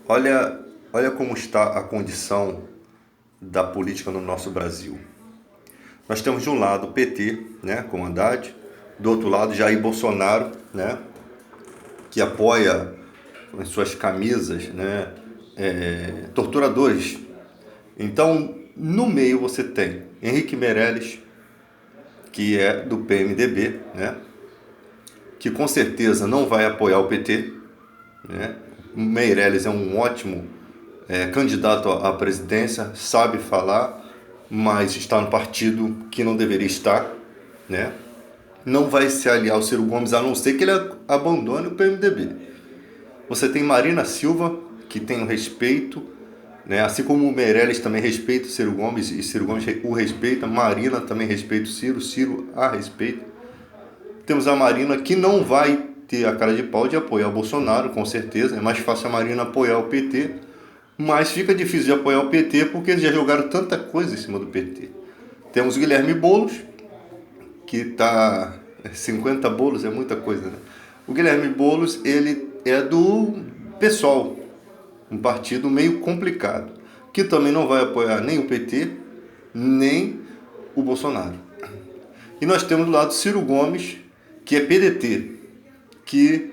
Olha, olha como está a condição da política no nosso Brasil. Nós temos de um lado o PT, né, com Haddad, do outro lado Jair Bolsonaro, né, que apoia em suas camisas, né, torturadores. Então, no meio você tem Henrique Meirelles, que é do PMDB, né, que com certeza não vai apoiar o PT, né. Meirelles é um ótimo candidato à presidência, sabe falar, mas está no partido que não deveria estar, né? Não vai se aliar ao Ciro Gomes, a não ser que ele abandone o PMDB. Você tem Marina Silva, que tem o respeito, né? Assim como o Meirelles também respeita o Ciro Gomes, e Ciro Gomes o respeita, Marina também respeita o Ciro, Ciro a respeita. Temos a Marina, que não vai ter a cara de pau de apoiar o Bolsonaro, com certeza. É mais fácil a Marina apoiar o PT, mas fica difícil de apoiar o PT porque eles já jogaram tanta coisa em cima do PT. Temos o Guilherme Boulos, que tá 50 bolos é muita coisa, né? O Guilherme Boulos, ele é do PSOL, um partido meio complicado, que também não vai apoiar nem o PT, nem o Bolsonaro. E nós temos do lado Ciro Gomes, que é PDT, que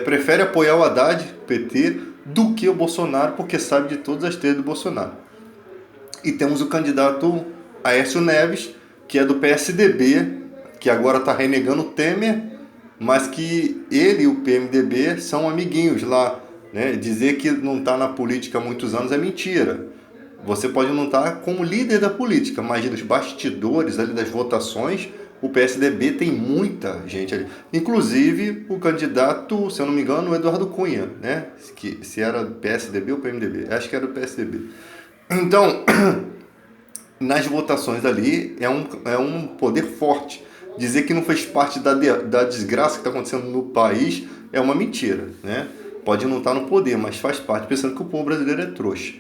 prefere apoiar o Haddad, PT, do que o Bolsonaro, porque sabe de todas as três do Bolsonaro. E temos o candidato Aécio Neves, que é do PSDB, que agora está renegando o Temer, mas que ele e o PMDB são amiguinhos lá, né? Dizer que não está na política há muitos anos é mentira. Você pode não estar como líder da política, mas dos bastidores ali das votações, o PSDB tem muita gente ali. Inclusive o candidato, se eu não me engano, o Eduardo Cunha, né? Que, se era PSDB ou PMDB, acho que era o PSDB. Então, nas votações ali, é um poder forte. Dizer que não fez parte da desgraça que está acontecendo no país é uma mentira, né? Pode não estar no poder, mas faz parte, pensando que o povo brasileiro é trouxa.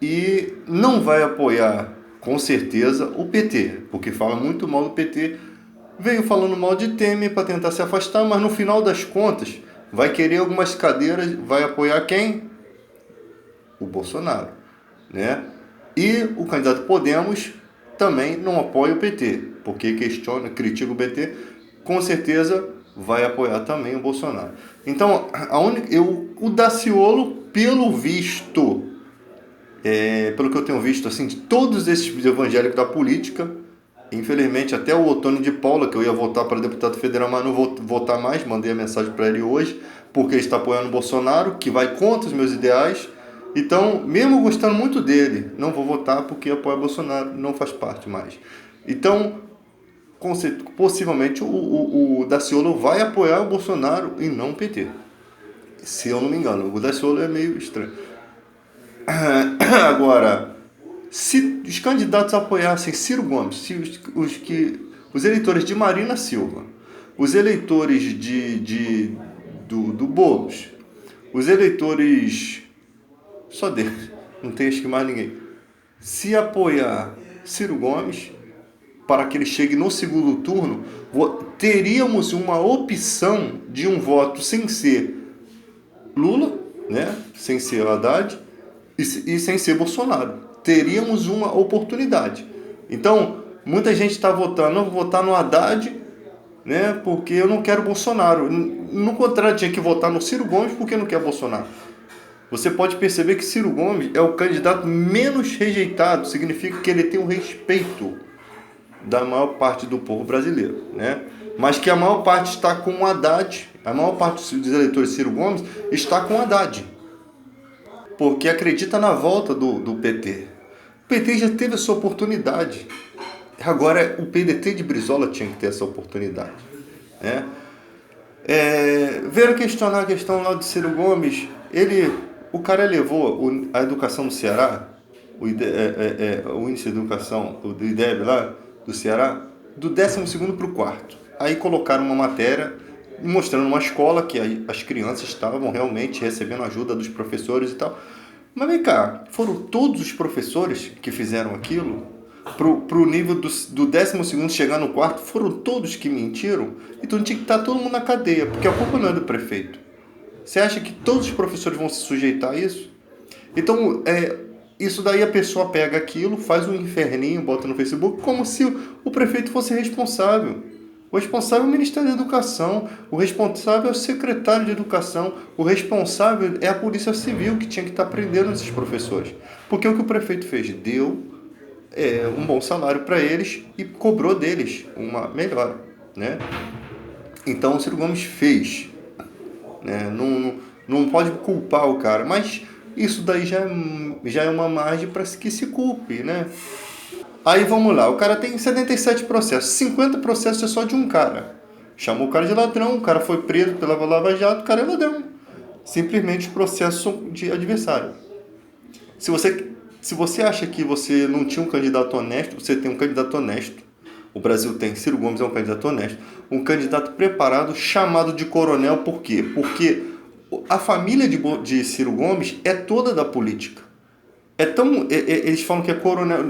E não vai apoiar, com certeza, o PT, porque fala muito mal do PT. Veio falando mal de Temer para tentar se afastar, mas no final das contas vai querer algumas cadeiras, vai apoiar quem? O Bolsonaro, né? E o candidato Podemos também não apoia o PT, porque questiona, critica o PT, com certeza vai apoiar também o Bolsonaro. Então, o Daciolo, pelo visto, pelo que eu tenho visto, assim, de todos esses evangélicos da política, infelizmente até o Otônio de Paula, que eu ia votar para deputado federal, mas não vou votar mais, mandei a mensagem para ele hoje, porque ele está apoiando o Bolsonaro, que vai contra os meus ideais. Então, mesmo gostando muito dele, não vou votar porque apoia o Bolsonaro, não faz parte mais. Então, possivelmente o Daciolo vai apoiar o Bolsonaro e não o PT. Se eu não me engano, o Daciolo é meio estranho. Agora, se os candidatos apoiassem Ciro Gomes, se os eleitores de Marina Silva, os eleitores do Boulos, os eleitores só dele, não tem acho que mais ninguém, se apoiar Ciro Gomes para que ele chegue no segundo turno, teríamos uma opção de um voto sem ser Lula, né, sem ser Haddad e sem ser Bolsonaro. Teríamos uma oportunidade. Então, muita gente está votando, não vou votar no Haddad, né, porque eu não quero Bolsonaro. No contrário, tinha que votar no Ciro Gomes porque não quer Bolsonaro. Você pode perceber que Ciro Gomes é o candidato menos rejeitado, significa que ele tem o respeito da maior parte do povo brasileiro, né? Mas que a maior parte está com o Haddad, a maior parte dos eleitores de Ciro Gomes está com o Haddad, porque acredita na volta do PT. O PT já teve a sua oportunidade. Agora o PDT de Brizola tinha que ter essa oportunidade, né? Veio questionar a questão lá de Ciro Gomes. O cara levou a educação do Ceará, o índice de educação do IDEB lá do Ceará, do 12º para o 4º. Aí colocaram uma matéria mostrando uma escola que as crianças estavam realmente recebendo ajuda dos professores e tal. Mas vem cá, foram todos os professores que fizeram aquilo? Pro nível do 12º chegar no 4º, foram todos que mentiram? Então tinha que estar todo mundo na cadeia, porque a culpa não é do prefeito. Você acha que todos os professores vão se sujeitar a isso? Então, isso daí a pessoa pega aquilo, faz um inferninho, bota no Facebook, como se o prefeito fosse responsável. O responsável é o Ministério da Educação, o responsável é o secretário de Educação, o responsável é a Polícia Civil, que tinha que estar prendendo esses professores. Porque o que o prefeito fez? Deu um bom salário para eles e cobrou deles uma melhora, né? Então o Ciro Gomes fez, né? Não pode culpar o cara, mas isso daí já é uma margem para que se culpe, né? Aí vamos lá, o cara tem 77 processos, 50 processos é só de um cara. Chamou o cara de ladrão, o cara foi preso pela Lava Jato, o cara é ladrão. Simplesmente processo de adversário. Se você acha que você não tinha um candidato honesto, você tem um candidato honesto. O Brasil tem, Ciro Gomes é um candidato honesto. Um candidato preparado, chamado de coronel, por quê? Porque a família de Ciro Gomes é toda da política. Eles falam que é coronel,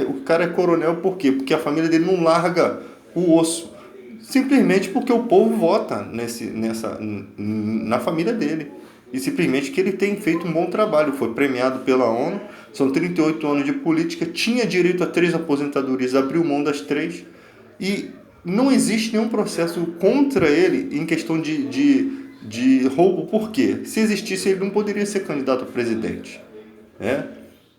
o cara é coronel por quê? Porque a família dele não larga o osso. Simplesmente porque o povo vota na família dele. E simplesmente que ele tem feito um bom trabalho. Foi premiado pela ONU, são 38 anos de política, tinha direito a 3 aposentadorias, abriu mão das 3. E não existe nenhum processo contra ele em questão de roubo. Por quê? Se existisse, ele não poderia ser candidato a presidente. Né?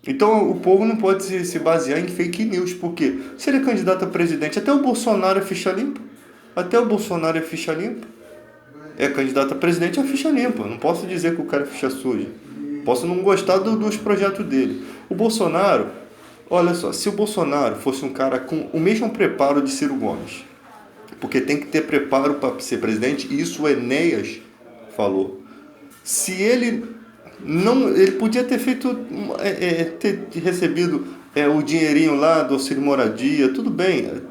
Então o povo não pode se basear em fake news, porque se ele é candidato a presidente, até o Bolsonaro é ficha limpa. Até o Bolsonaro é ficha limpa. É candidato a presidente, é ficha limpa. Não posso dizer que o cara é ficha suja. Posso não gostar dos projetos dele. O Bolsonaro, olha só, se o Bolsonaro fosse um cara com o mesmo preparo de Ciro Gomes, porque tem que ter preparo para ser presidente, e isso o Enéas falou. Se ele não, ele podia ter feito, ter recebido o dinheirinho lá do auxílio moradia, tudo bem,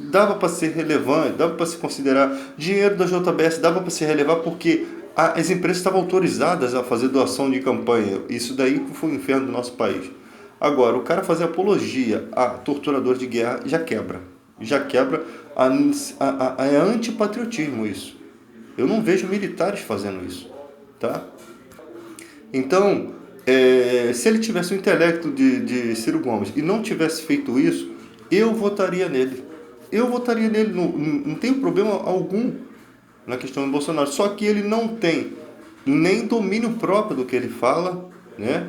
dava para ser relevante, dava para se considerar dinheiro da JBS, dava para se relevar porque as empresas estavam autorizadas a fazer doação de campanha. Isso daí foi um inferno do nosso país. Agora, o cara fazer apologia a torturador de guerra já quebra, é antipatriotismo isso. Eu não vejo militares fazendo isso, tá? Então, se ele tivesse o intelecto de Ciro Gomes e não tivesse feito isso, eu votaria nele. Não tenho problema algum na questão do Bolsonaro. Só que ele não tem nem domínio próprio do que ele fala, né?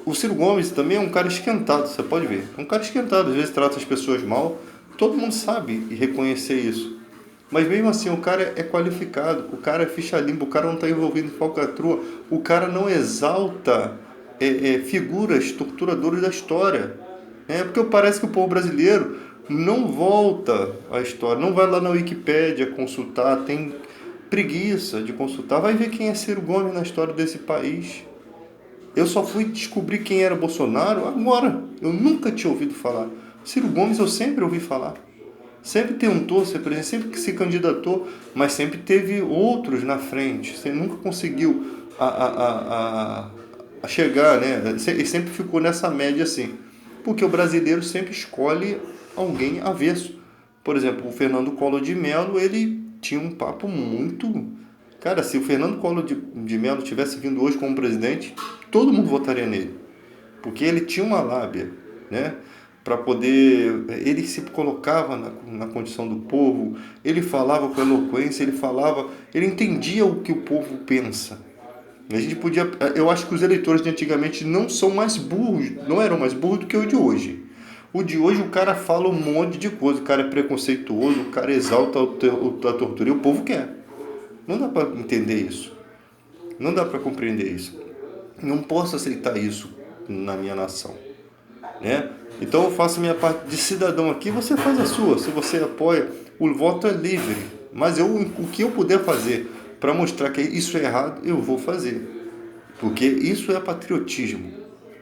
O Ciro Gomes também é um cara esquentado, você pode ver. É um cara esquentado, às vezes trata as pessoas mal. Todo mundo sabe e reconhecer isso. Mas mesmo assim, o cara é qualificado, o cara é ficha limpa, o cara não está envolvido em falcatrua, o cara não exalta figuras torturadoras da história. Porque parece que o povo brasileiro não volta à história, não vai lá na Wikipédia consultar, tem preguiça de consultar, vai ver quem é Ciro Gomes na história desse país. Eu só fui descobrir quem era Bolsonaro agora, eu nunca tinha ouvido falar. Ciro Gomes eu sempre ouvi falar. Sempre tentou ser presidente, sempre que se candidatou, mas sempre teve outros na frente. Você nunca conseguiu a chegar, né? E sempre ficou nessa média assim. Porque o brasileiro sempre escolhe alguém avesso. Por exemplo, o Fernando Collor de Mello, ele tinha um papo muito... Cara, se o Fernando Collor de Mello tivesse vindo hoje como presidente, todo mundo votaria nele. Porque ele tinha uma lábia, né? Para poder, ele se colocava na condição do povo, ele falava com eloquência, ele entendia o que o povo pensa. Eu acho que os eleitores de antigamente não eram mais burros do que o de hoje. O de hoje o cara fala um monte de coisa, o cara é preconceituoso, o cara exalta a tortura e o povo quer. Não dá para entender isso. Não dá para compreender isso. Não posso aceitar isso na minha nação, né? Então eu faço a minha parte de cidadão aqui, você faz a sua. Se você apoia, o voto é livre. Mas o que eu puder fazer para mostrar que isso é errado, eu vou fazer. Porque isso é patriotismo.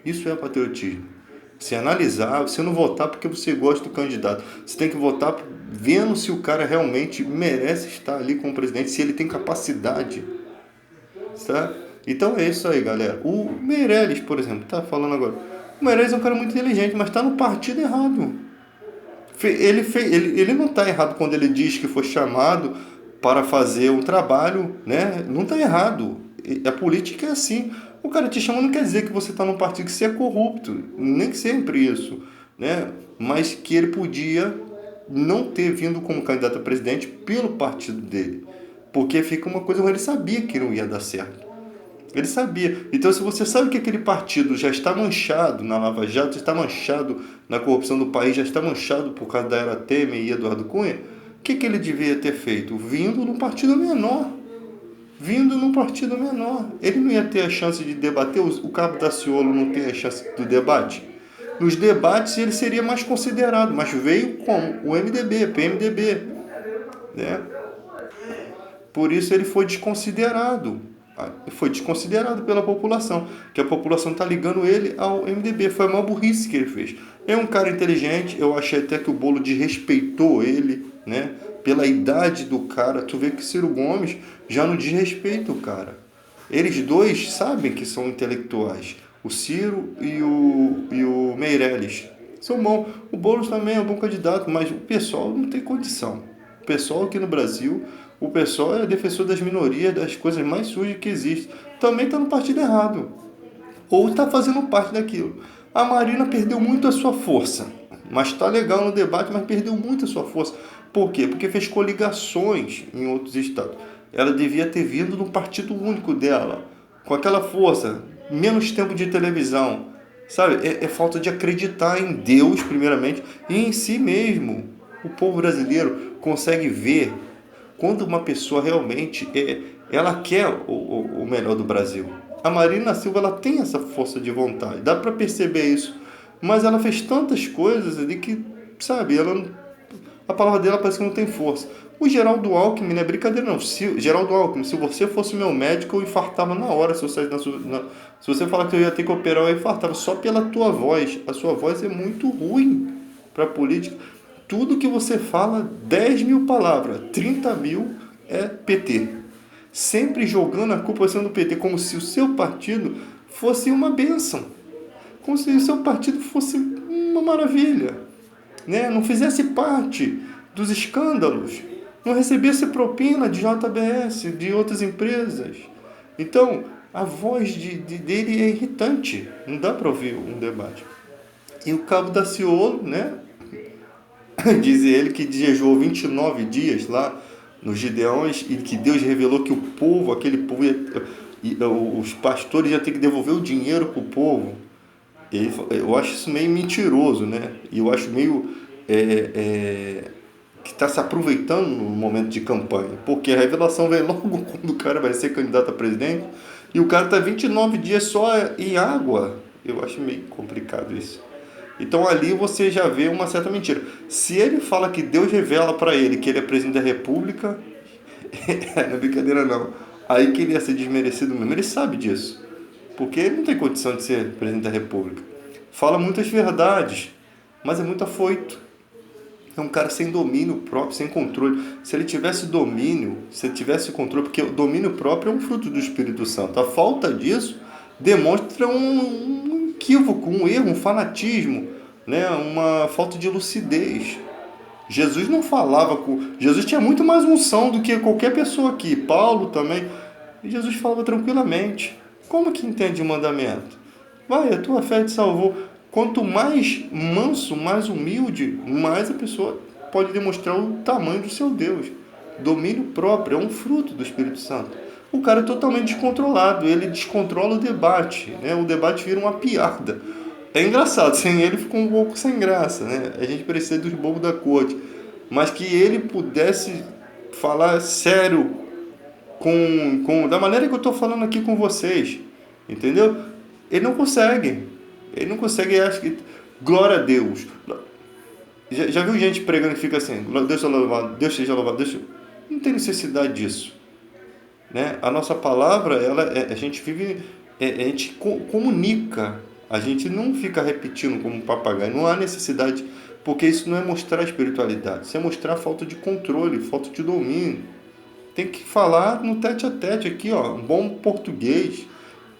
Isso é patriotismo. Você analisar, você não votar porque você gosta do candidato. Você tem que votar vendo se o cara realmente merece estar ali como presidente, se ele tem capacidade. Tá? Então é isso aí, galera. O Meirelles, por exemplo, tá falando agora. O Meirelles é um cara muito inteligente, mas está no partido errado. Ele não está errado quando ele diz que foi chamado para fazer um trabalho, né? Não está errado. A política é assim. O cara te chama não quer dizer que você está num partido que você é corrupto. Nem sempre isso, né? Mas que ele podia não ter vindo como candidato a presidente pelo partido dele. Porque fica uma coisa, ele sabia que não ia dar certo. Ele sabia. Então, se você sabe que aquele partido já está manchado na Lava Jato, já está manchado na corrupção do país, já está manchado por causa da era Temer e Eduardo Cunha, o que ele devia ter feito? Vindo num partido menor. Vindo num partido menor. Ele não ia ter a chance de debater, o Cabo Daciolo não tem a chance do debate. Nos debates ele seria mais considerado, mas veio como? O MDB, PMDB. Né? Por isso ele foi desconsiderado. Foi desconsiderado pela população, que a população está ligando ele ao MDB. Foi a maior burrice que ele fez. É um cara inteligente, eu achei até que o Bolo desrespeitou ele, né? Pela idade do cara. Tu vê que Ciro Gomes já não desrespeita o cara. Eles dois sabem que são intelectuais. O Ciro e o Meirelles são bons. O Boulos também é um bom candidato, mas o pessoal não tem condição. O pessoal aqui no Brasil, o pessoal é defensor das minorias, das coisas mais sujas que existem. Também está no partido errado. Ou está fazendo parte daquilo. A Marina perdeu muito a sua força. Mas está legal no debate, mas perdeu muito a sua força. Por quê? Porque fez coligações em outros estados. Ela devia ter vindo no partido único dela, com aquela força, menos tempo de televisão. Sabe? É falta de acreditar em Deus, primeiramente, e em si mesmo. O povo brasileiro consegue ver quando uma pessoa realmente ela quer o melhor do Brasil. A Marina Silva, ela tem essa força de vontade, dá para perceber isso, mas ela fez tantas coisas ali que, sabe, a palavra dela parece que não tem força. O Geraldo Alckmin, não é brincadeira não. Geraldo Alckmin, se você fosse meu médico, eu infartava na hora. Se você falar que eu ia ter que operar, eu infartava só pela tua voz. A sua voz é muito ruim para política. Tudo que você fala, 10 mil palavras, 30 mil é PT. Sempre jogando a culpa sendo do PT, como se o seu partido fosse uma bênção. Como se o seu partido fosse uma maravilha. Né? Não fizesse parte dos escândalos. Não recebesse propina de JBS, de outras empresas. Então, a voz dele é irritante. Não dá para ouvir um debate. E o Cabo Daciolo, né? Diz ele que jejuou 29 dias lá nos Gideões e que Deus revelou que o povo, aquele povo, os pastores iam ter que devolver o dinheiro para o povo. Eu acho isso meio mentiroso, né? E eu acho meio que está se aproveitando no momento de campanha, porque a revelação vem logo quando o cara vai ser candidato a presidente e o cara está 29 dias só em água. Eu acho meio complicado isso. Então ali você já vê uma certa mentira. Se ele fala que Deus revela para ele que ele é presidente da República, não é brincadeira não. Aí que ele ia ser desmerecido mesmo. Ele sabe disso. Porque ele não tem condição de ser presidente da República. Fala muitas verdades, mas é muito afoito. É um cara sem domínio próprio, sem controle. Se ele tivesse domínio, se ele tivesse controle, porque o domínio próprio é um fruto do Espírito Santo. A falta disso demonstra um equívoco, um erro, um fanatismo, né? Uma falta de lucidez. Jesus não falava com... Jesus tinha muito mais unção do que qualquer pessoa aqui. Paulo também. E Jesus falava tranquilamente. Como que entende o mandamento? Vai, a tua fé te salvou. Quanto mais manso, mais humilde, mais a pessoa pode demonstrar o tamanho do seu Deus. Domínio próprio é um fruto do Espírito Santo. O cara é totalmente descontrolado, ele descontrola o debate, né? O debate vira uma piada. É engraçado, sem ele ficou um pouco sem graça, né? A gente precisa dos bobos da corte. Mas que ele pudesse falar sério da maneira que eu estou falando aqui com vocês, entendeu? Ele não consegue. Ele não consegue, acha que... Glória a Deus. Já viu gente pregando que fica assim, Deus seja louvado, Deus seja louvado, Deus... Não tem necessidade disso. Né? A nossa palavra, a gente vive, a gente comunica, a gente não fica repetindo como um papagaio, não há necessidade, porque isso não é mostrar espiritualidade, isso é mostrar falta de controle, falta de domínio. Tem que falar no tete a tete aqui, ó, um bom português,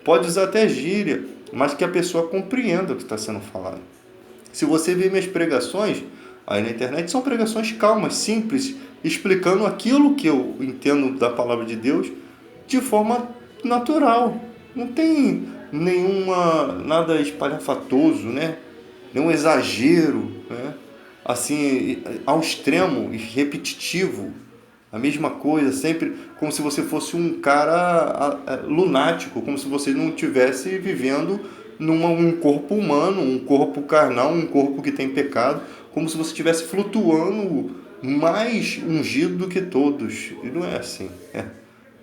pode usar até gíria, mas que a pessoa compreenda o que está sendo falado. Se você ver minhas pregações aí na internet, são pregações calmas, simples, explicando aquilo que eu entendo da palavra de Deus de forma natural. Não tem nada espalhafatoso, né? Nenhum exagero, né? Assim, ao extremo e repetitivo. A mesma coisa, sempre como se você fosse um cara lunático, como se você não estivesse vivendo um corpo humano, um corpo carnal, um corpo que tem pecado, como se você estivesse flutuando mais ungido do que todos. E não é assim.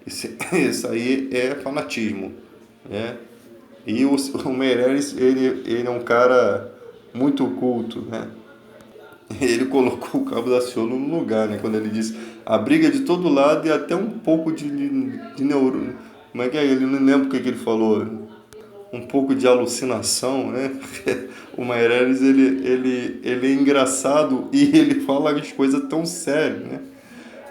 Isso aí é fanatismo. Né? E o Meirelles, ele é um cara muito culto, né? Ele colocou o Cabo da Ciolo no lugar, né? Quando ele disse a briga de todo lado e até um pouco de neurônio. Como é que é? Ele não lembra o que ele falou. Um pouco de alucinação, né? O Meirelles, ele é engraçado e ele fala as coisas tão sérias, né?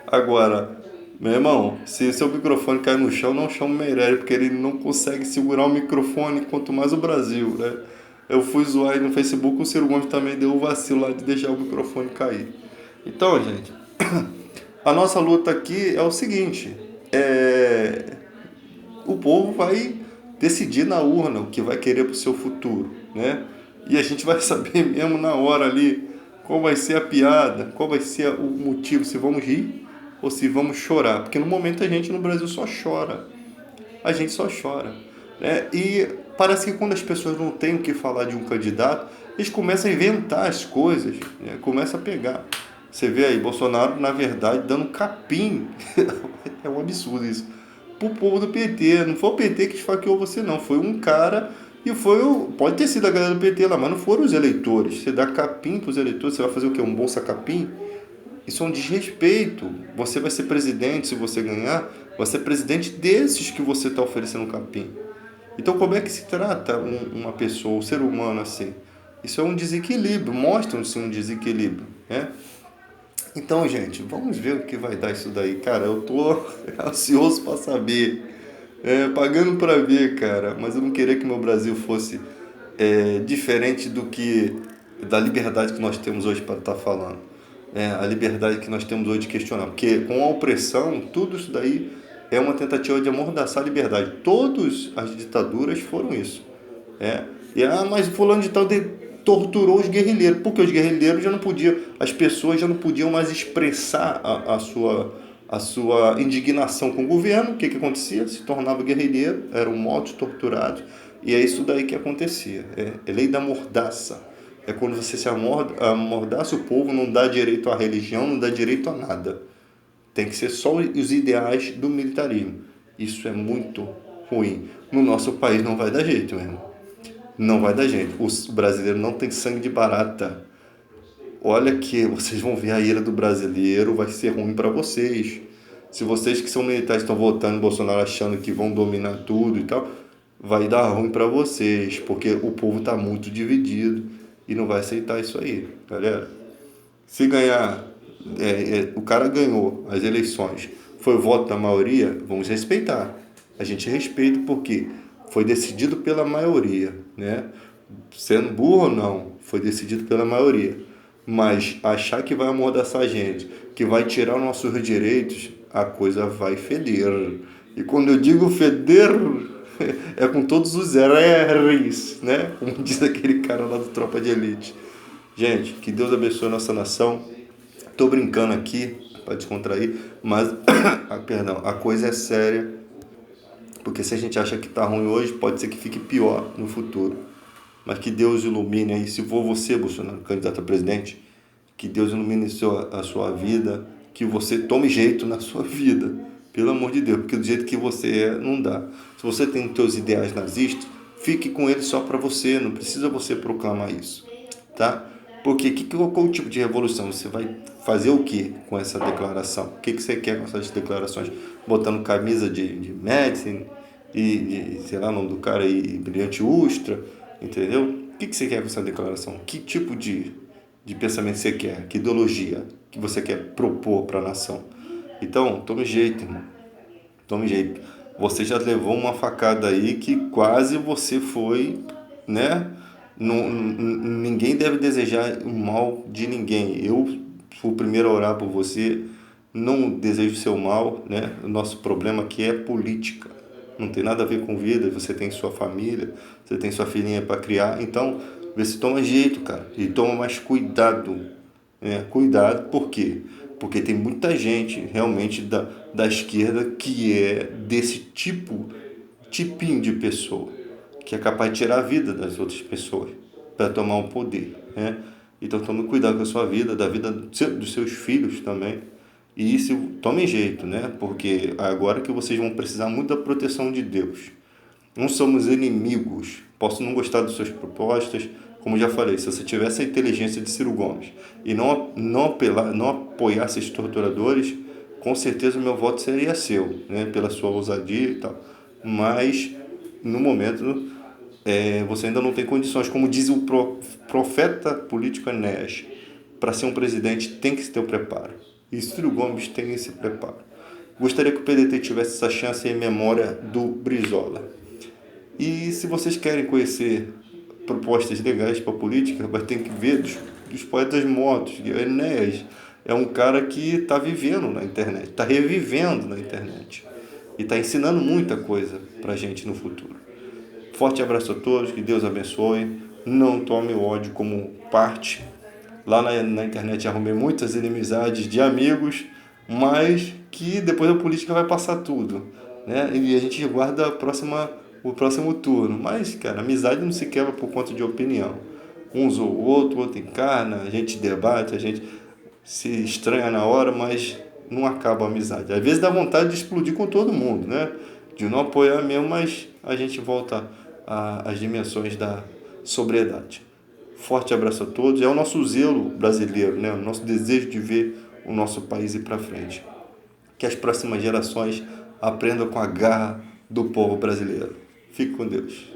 Agora, meu irmão, se seu microfone cair no chão, não chama o Meirelles, porque ele não consegue segurar o microfone, quanto mais o Brasil, né? Eu fui zoar aí no Facebook, o Ciro Gomes também deu o vacilo lá de deixar o microfone cair. Então, gente, a nossa luta aqui é o seguinte, o povo vai decidir na urna o que vai querer para o seu futuro, né? E a gente vai saber mesmo na hora ali qual vai ser a piada, qual vai ser o motivo, se vamos rir ou se vamos chorar. Porque no momento a gente no Brasil só chora. A gente só chora. Né? E parece que quando as pessoas não têm o que falar de um candidato, eles começam a inventar as coisas, né? Começam a pegar. Você vê aí, Bolsonaro, na verdade, dando capim. É um absurdo isso. Pro povo do PT. Não foi o PT que esfaqueou você, não. Foi um cara e foi o. Pode ter sido a galera do PT lá, mas não foram os eleitores. Você dá capim pros eleitores, você vai fazer o quê? Um bolsa capim? Isso é um desrespeito. Você vai ser presidente, se você ganhar, vai ser presidente desses que você está oferecendo capim. Então, como é que se trata uma pessoa, um ser humano assim? Isso é um desequilíbrio, mostra-se um desequilíbrio, né? Então, gente, vamos ver o que vai dar isso daí. Cara, eu tô ansioso para saber, pagando para ver, cara. Mas eu não queria que meu Brasil fosse diferente da liberdade que nós temos hoje para estar falando. A liberdade que nós temos hoje de questionar. Porque com a opressão, tudo isso daí é uma tentativa de amordaçar a liberdade. Todas as ditaduras foram isso. É. Mas fulano de tal torturou os guerrilheiros, porque os guerrilheiros já não podiam, as pessoas já não podiam mais expressar a sua indignação com o governo. O que acontecia? Se tornava guerrilheiro, eram mortos, torturados, e é isso daí que acontecia. É lei da mordaça. É quando você se amordaça o povo, não dá direito à religião, não dá direito a nada. Tem que ser só os ideais do militarismo. Isso é muito ruim. No nosso país não vai dar jeito mesmo. Não vai dar jeito. O brasileiro não tem sangue de barata. Olha que vocês vão ver a ira do brasileiro, vai ser ruim para vocês. Se vocês que são militares estão votando em Bolsonaro achando que vão dominar tudo e tal, vai dar ruim para vocês, porque o povo está muito dividido e não vai aceitar isso aí, galera. Se ganhar, o cara ganhou as eleições, foi o voto da maioria, vamos respeitar. A gente respeita porque foi decidido pela maioria, né? Sendo burro ou não, foi decidido pela maioria. Mas achar que vai amordaçar a gente, que vai tirar nossos direitos, a coisa vai feder. E quando eu digo feder, é com todos os R's, né? Como diz aquele cara lá do Tropa de Elite. Gente, que Deus abençoe a nossa nação. Tô brincando aqui para descontrair, mas perdão, a coisa é séria, porque se a gente acha que tá ruim hoje, pode ser que fique pior no futuro. Mas que Deus ilumine aí, se for você, Bolsonaro, candidato a presidente, que Deus ilumine a sua vida, que você tome jeito na sua vida, pelo amor de Deus, porque do jeito que você é, não dá. Se você tem os seus ideais nazistas, fique com eles só para você, não precisa você proclamar isso, tá? Porque qual o tipo de revolução? Você vai fazer o que com essa declaração? O que você quer com essas declarações? Botando camisa de Medicine e sei lá o nome do cara aí, Brilhante Ustra, entendeu? O que você quer com essa declaração? Que tipo de pensamento você quer? Que ideologia que você quer propor para a nação? Então, tome jeito, irmão. Tome jeito. Você já levou uma facada aí que quase você foi, né? Ninguém deve desejar o mal de ninguém. Eu fui o primeiro a orar por você. Não desejo seu mal, né? O nosso problema aqui é política. Não tem nada a ver com vida, você tem sua família, você tem sua filhinha para criar, então vê se toma jeito, cara, e toma mais cuidado, né? Cuidado, por quê? Porque tem muita gente realmente da esquerda que é desse tipinho de pessoa, que é capaz de tirar a vida das outras pessoas para tomar o poder, né? Então tome cuidado com a sua vida, da vida dos seus filhos também. E isso tome jeito, né? Porque agora que vocês vão precisar muito da proteção de Deus. Não somos inimigos. Posso não gostar das suas propostas, como já falei, se você tivesse a inteligência de Ciro Gomes e não apoiasse esses torturadores, com certeza o meu voto seria seu, né? Pela sua ousadia e tal. Mas, no momento, você ainda não tem condições. Como diz o profeta político Enéas, para ser um presidente tem que ter o preparo. E Ciro Gomes tem esse preparo. Gostaria que o PDT tivesse essa chance em memória do Brizola. E se vocês querem conhecer propostas legais para a política, vai ter que ver dos poetas mortos. O Enéas é um cara que está vivendo na internet, está revivendo na internet. E está ensinando muita coisa para a gente no futuro. Forte abraço a todos, que Deus abençoe. Não tome o ódio como parte. Lá na internet arrumei muitas inimizades de amigos, mas que depois a política vai passar tudo, né? E a gente guarda o próximo turno. Mas, cara, amizade não se quebra por conta de opinião. Um usou o outro encarna, a gente debate, a gente se estranha na hora, mas não acaba a amizade. Às vezes dá vontade de explodir com todo mundo, né? De não apoiar mesmo, mas a gente volta às dimensões da sobriedade. Forte abraço a todos. É o nosso zelo brasileiro, né? O nosso desejo de ver o nosso país ir para frente. Que as próximas gerações aprendam com a garra do povo brasileiro. Fique com Deus.